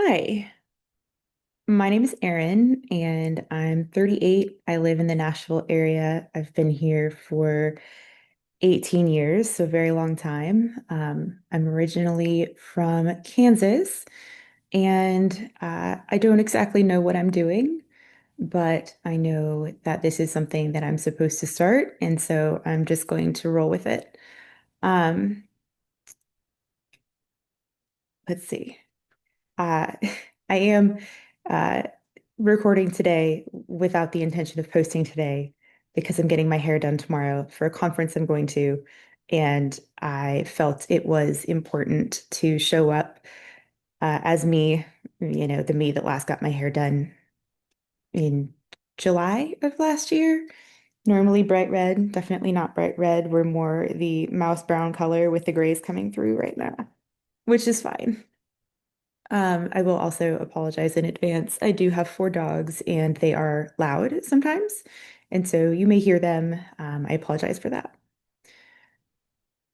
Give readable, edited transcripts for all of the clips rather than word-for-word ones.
Hi, my name is Erin and I'm 38. I live in the Nashville area. I've been here for 18 years, so a very long time. I'm originally from Kansas and I don't exactly know what I'm doing, but I know that this is something that I'm supposed to start, and so I'm just going to roll with it. Um, let's see. Uh, I am uh, recording today without the intention of posting today because I'm getting my hair done tomorrow for a conference I'm going to. And I felt it was important to show up as me, the me that last got my hair done in July of last year. Normally bright red, definitely not bright red. We're more the mouse brown color with the grays coming through right now, which is fine. I will also apologize in advance. I do have four dogs and they are loud sometimes. And so you may hear them. I apologize for that.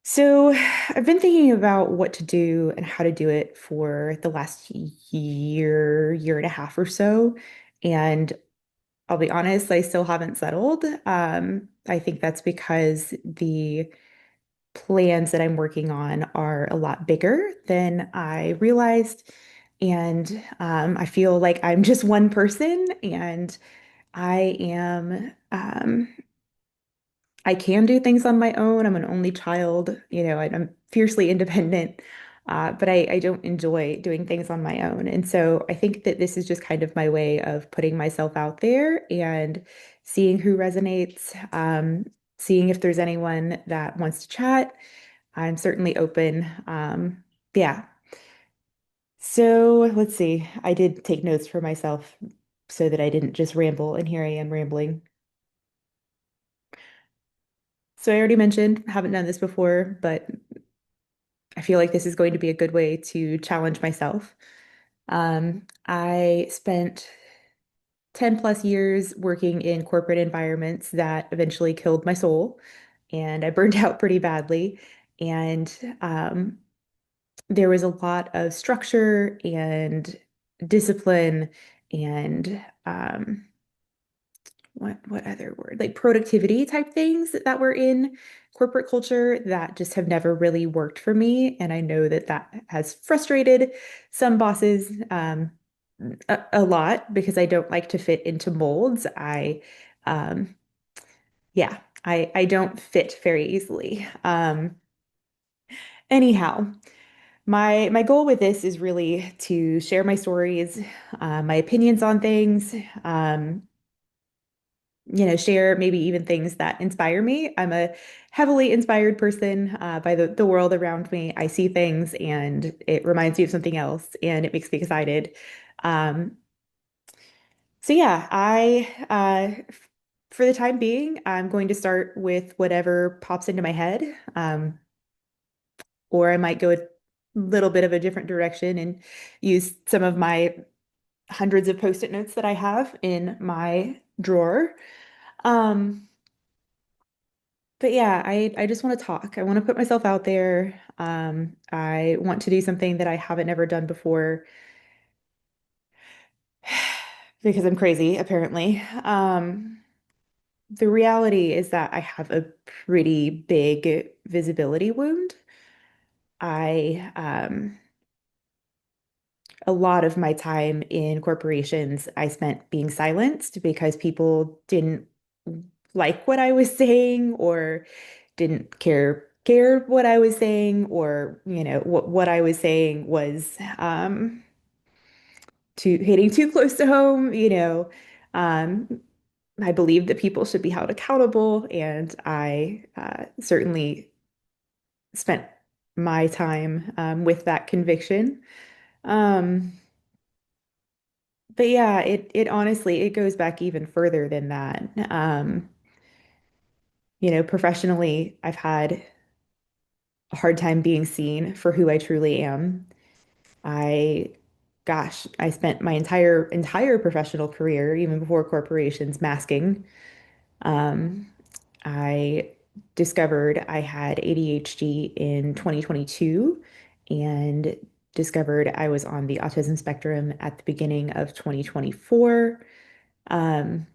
So I've been thinking about what to do and how to do it for the last year and a half or so. And I'll be honest, I still haven't settled. I think that's because the plans that I'm working on are a lot bigger than I realized. And I feel like I'm just one person and I am, I can do things on my own. I'm an only child, I'm fiercely independent, but I don't enjoy doing things on my own. And so I think that this is just kind of my way of putting myself out there and seeing who resonates, seeing if there's anyone that wants to chat. I'm certainly open. Yeah. So let's see. I did take notes for myself so that I didn't just ramble, and here I am rambling. So I already mentioned, haven't done this before, but I feel like this is going to be a good way to challenge myself. I spent 10 plus years working in corporate environments that eventually killed my soul, and I burned out pretty badly. And there was a lot of structure and discipline and what other word, like productivity type things that were in corporate culture that just have never really worked for me. And I know that that has frustrated some bosses a lot because I don't like to fit into molds. Um, yeah, I don't fit very easily. Anyhow, my goal with this is really to share my stories, my opinions on things, share maybe even things that inspire me. I'm a heavily inspired person by the world around me. I see things and it reminds me of something else and it makes me excited. Um, so yeah, for the time being, I'm going to start with whatever pops into my head. Or I might go a little bit of a different direction and use some of my hundreds of post-it notes that I have in my drawer. Um, But yeah, I just want to talk. I want to put myself out there. I want to do something that I haven't ever done before because I'm crazy, apparently. The reality is that I have a pretty big visibility wound. I A lot of my time in corporations, I spent being silenced because people didn't like what I was saying or didn't care what I was saying or what I was saying was too hitting too close to home, um I believe that people should be held accountable and I certainly spent my time with that conviction. Um but yeah, it honestly it goes back even further than that. Professionally, I've had a hard time being seen for who I truly am. I, gosh, I spent my entire professional career, even before corporations, masking. Um, I discovered I had ADHD in 2022 and discovered I was on the autism spectrum at the beginning of 2024. Um,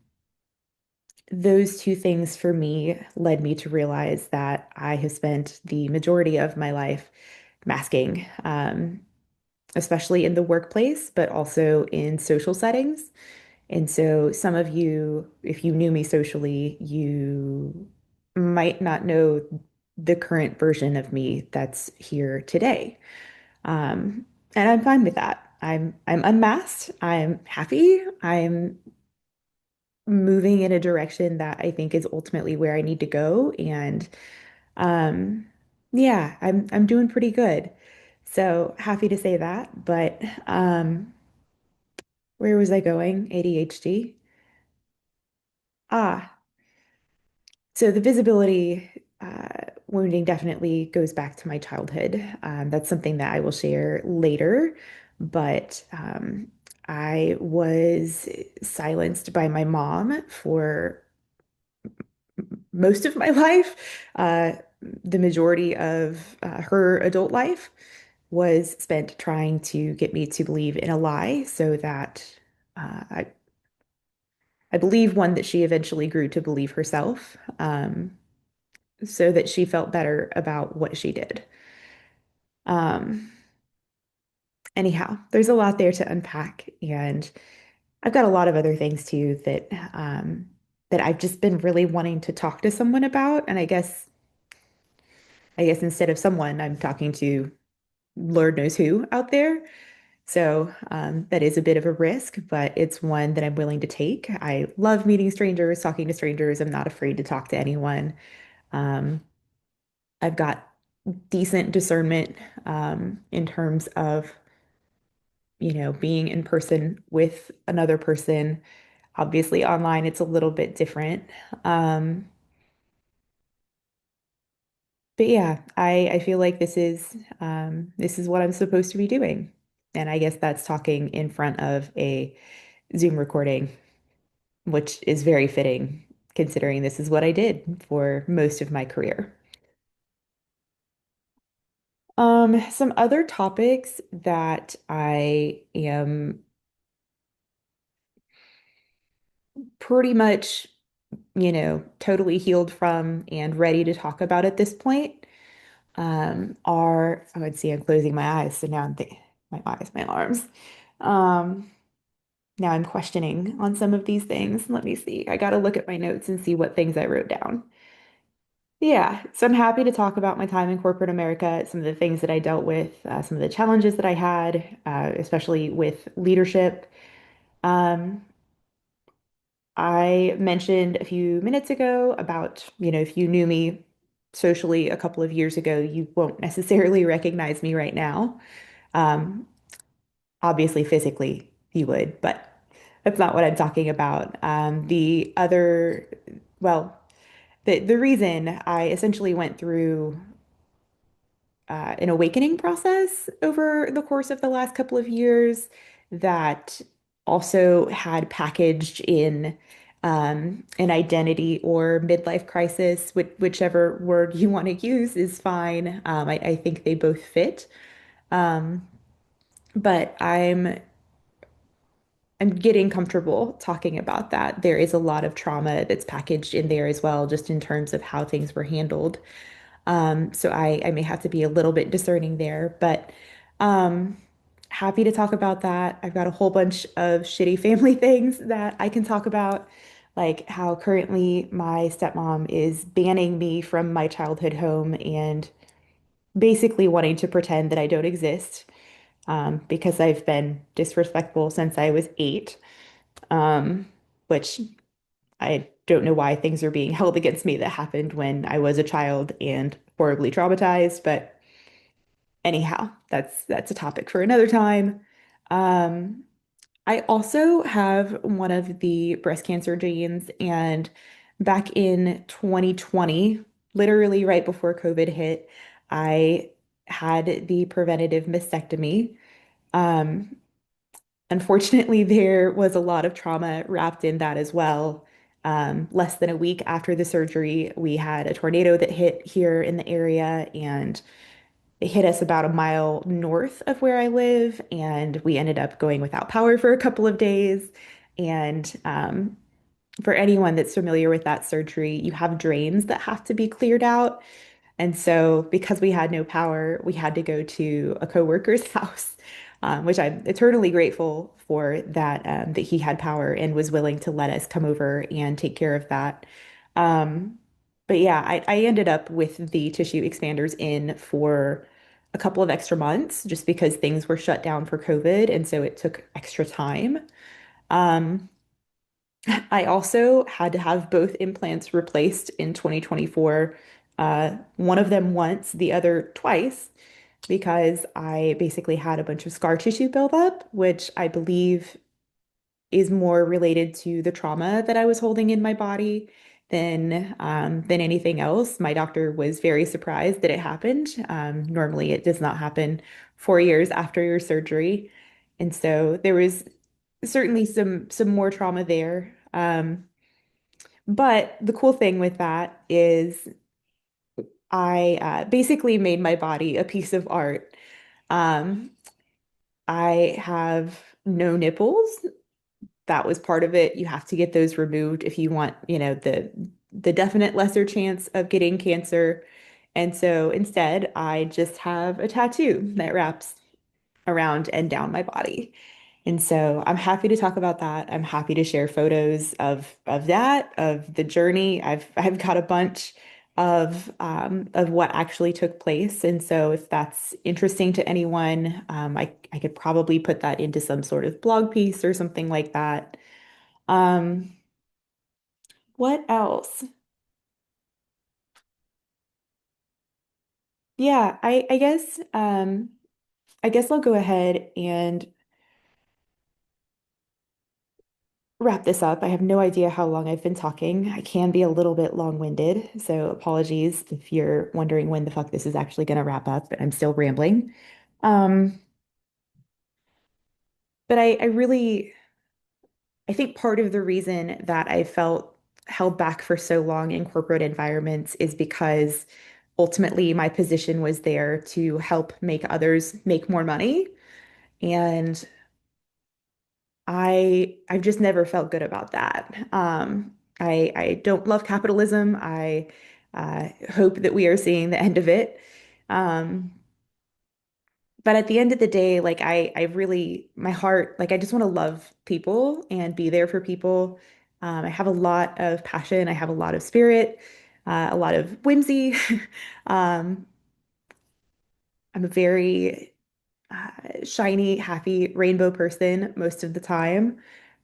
those two things for me led me to realize that I have spent the majority of my life masking, especially in the workplace, but also in social settings. And so, some of you, if you knew me socially, you might not know the current version of me that's here today. Um, and I'm fine with that. I'm unmasked. I'm happy. I'm moving in a direction that I think is ultimately where I need to go. And um, yeah, I'm doing pretty good. So happy to say that. But where was I going? ADHD. Ah, so the visibility wounding definitely goes back to my childhood. That's something that I will share later. But I was silenced by my mom for most of my life. The majority of her adult life was spent trying to get me to believe in a lie so that I believe one that she eventually grew to believe herself, so that she felt better about what she did. Um, anyhow, there's a lot there to unpack, and I've got a lot of other things too that I've just been really wanting to talk to someone about. And I guess instead of someone, I'm talking to Lord knows who out there. So that is a bit of a risk, but it's one that I'm willing to take. I love meeting strangers, talking to strangers. I'm not afraid to talk to anyone. Um, I've got decent discernment in terms of, being in person with another person. Obviously, online, it's a little bit different. Um, but yeah, I feel like this is what I'm supposed to be doing. And I guess that's talking in front of a Zoom recording, which is very fitting considering this is what I did for most of my career. Some other topics that I am pretty much, totally healed from and ready to talk about at this point, I would see I'm closing my eyes, so now I'm thinking my eyes, my arms. Um, Now I'm questioning on some of these things. Let me see. I got to look at my notes and see what things I wrote down. Yeah, so I'm happy to talk about my time in corporate America, some of the things that I dealt with, some of the challenges that I had, especially with leadership. Um, I mentioned a few minutes ago about, if you knew me socially a couple of years ago, you won't necessarily recognize me right now. Um, Obviously, physically, you would, but that's not what I'm talking about. Well, the reason I essentially went through an awakening process over the course of the last couple of years that also had packaged in an identity or midlife crisis, whichever word you want to use is fine. I think they both fit. Um, but I'm getting comfortable talking about that. There is a lot of trauma that's packaged in there as well, just in terms of how things were handled. So I may have to be a little bit discerning there, but um, happy to talk about that. I've got a whole bunch of shitty family things that I can talk about, like how currently my stepmom is banning me from my childhood home and basically wanting to pretend that I don't exist, because I've been disrespectful since I was 8, which I don't know why things are being held against me that happened when I was a child and horribly traumatized, but anyhow, that's a topic for another time. Um, I also have one of the breast cancer genes, and back in 2020, literally right before COVID hit, I had the preventative mastectomy. Um, Unfortunately, there was a lot of trauma wrapped in that as well. Less than a week after the surgery, we had a tornado that hit here in the area, and It hit us about a mile north of where I live, and we ended up going without power for a couple of days. And for anyone that's familiar with that surgery, you have drains that have to be cleared out. And so, because we had no power, we had to go to a coworker's house, which I'm eternally grateful for that he had power and was willing to let us come over and take care of that. Um, but yeah, I ended up with the tissue expanders in for a couple of extra months just because things were shut down for COVID, and so it took extra time. Um, I also had to have both implants replaced in 2024, one of them once, the other twice, because I basically had a bunch of scar tissue buildup, which I believe is more related to the trauma that I was holding in my body than anything else. My doctor was very surprised that it happened. Normally, it does not happen 4 years after your surgery, and so there was certainly some more trauma there. But the cool thing with that is I basically made my body a piece of art. Um, I have no nipples. That was part of it. You have to get those removed if you want, the definite lesser chance of getting cancer. And so instead, I just have a tattoo that wraps around and down my body. And so I'm happy to talk about that. I'm happy to share photos of that, of the journey. I've got a bunch of what actually took place. And so if that's interesting to anyone, I could probably put that into some sort of blog piece or something like that. Um, what else? Yeah, I guess I'll go ahead and wrap this up. I have no idea how long I've been talking. I can be a little bit long-winded, so apologies if you're wondering when the fuck this is actually going to wrap up, but I'm still rambling. Um, but I think part of the reason that I felt held back for so long in corporate environments is because ultimately my position was there to help make others make more money. And I've just never felt good about that. I don't love capitalism. I hope that we are seeing the end of it. Um, but at the end of the day, like I really, my heart, like I just want to love people and be there for people. I have a lot of passion. I have a lot of spirit, a lot of whimsy. Um, I'm a very shiny, happy rainbow person most of the time.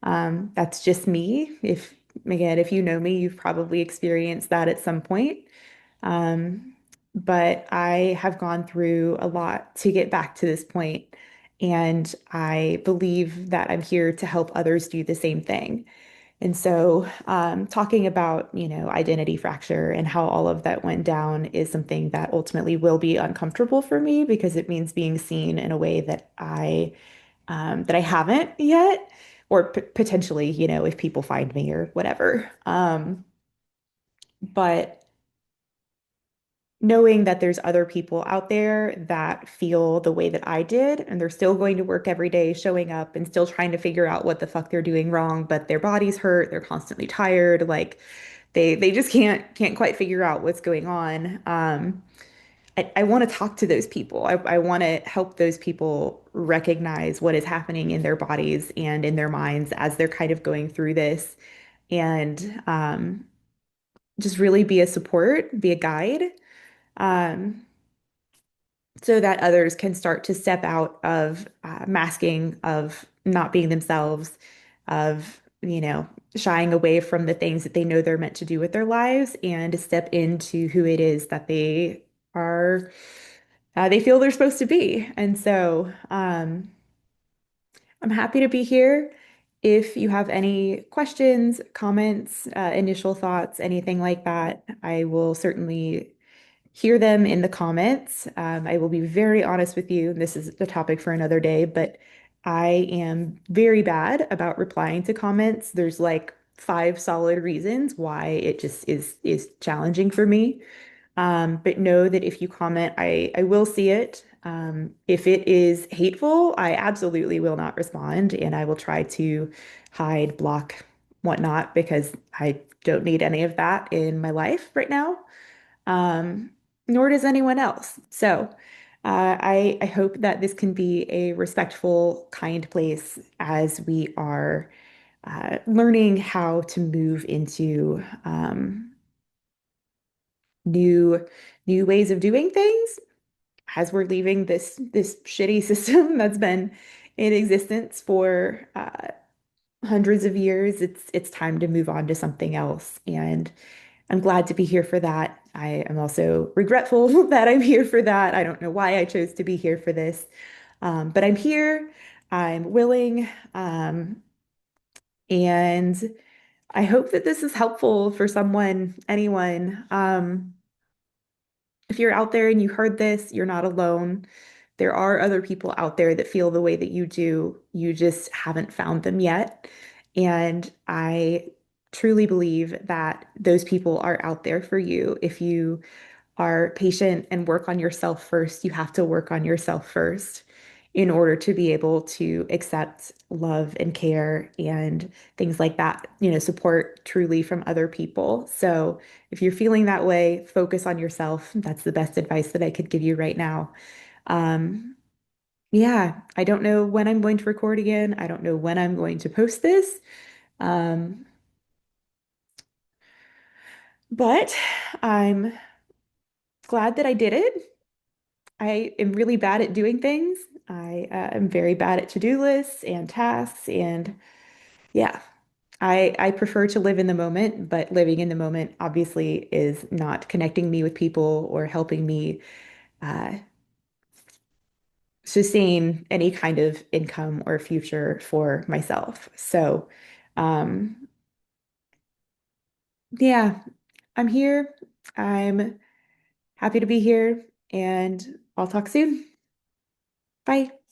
That's just me. If you know me, you've probably experienced that at some point. Um, but I have gone through a lot to get back to this point, and I believe that I'm here to help others do the same thing. And so, talking about, identity fracture and how all of that went down is something that ultimately will be uncomfortable for me because it means being seen in a way that I haven't yet, or potentially, if people find me or whatever. But knowing that there's other people out there that feel the way that I did, and they're still going to work every day, showing up and still trying to figure out what the fuck they're doing wrong, but their body's hurt, they're constantly tired, like they just can't quite figure out what's going on. I want to talk to those people. I want to help those people recognize what is happening in their bodies and in their minds as they're kind of going through this, and just really be a support, be a guide. Um, so that others can start to step out of masking, of not being themselves, of, shying away from the things that they know they're meant to do with their lives and to step into who it is that are, they feel they're supposed to be. And so I'm happy to be here. If you have any questions, comments, initial thoughts, anything like that, I will certainly hear them in the comments. I will be very honest with you. This is a topic for another day, but I am very bad about replying to comments. There's like five solid reasons why it just is challenging for me. But know that if you comment, I will see it. If it is hateful, I absolutely will not respond, and I will try to hide, block, whatnot, because I don't need any of that in my life right now. Um, Nor does anyone else. So, I hope that this can be a respectful, kind place as we are learning how to move into new new ways of doing things as we're leaving this shitty system that's been in existence for hundreds of years. It's time to move on to something else, and I'm glad to be here for that. I am also regretful that I'm here for that. I don't know why I chose to be here for this, but I'm here. I'm willing, and I hope that this is helpful for someone, anyone. If you're out there and you heard this, you're not alone. There are other people out there that feel the way that you do. You just haven't found them yet. And I truly believe that those people are out there for you. If you are patient and work on yourself first, you have to work on yourself first in order to be able to accept love and care and things like that, support truly from other people. So if you're feeling that way, focus on yourself. That's the best advice that I could give you right now. Um, yeah, I don't know when I'm going to record again. I don't know when I'm going to post this. Um, but I'm glad that I did it. I am really bad at doing things. I am very bad at to-do lists and tasks, and yeah, I prefer to live in the moment, but living in the moment obviously is not connecting me with people or helping me uh, sustain any kind of income or future for myself. So, um, yeah, I'm here. I'm happy to be here, and I'll talk soon. Bye.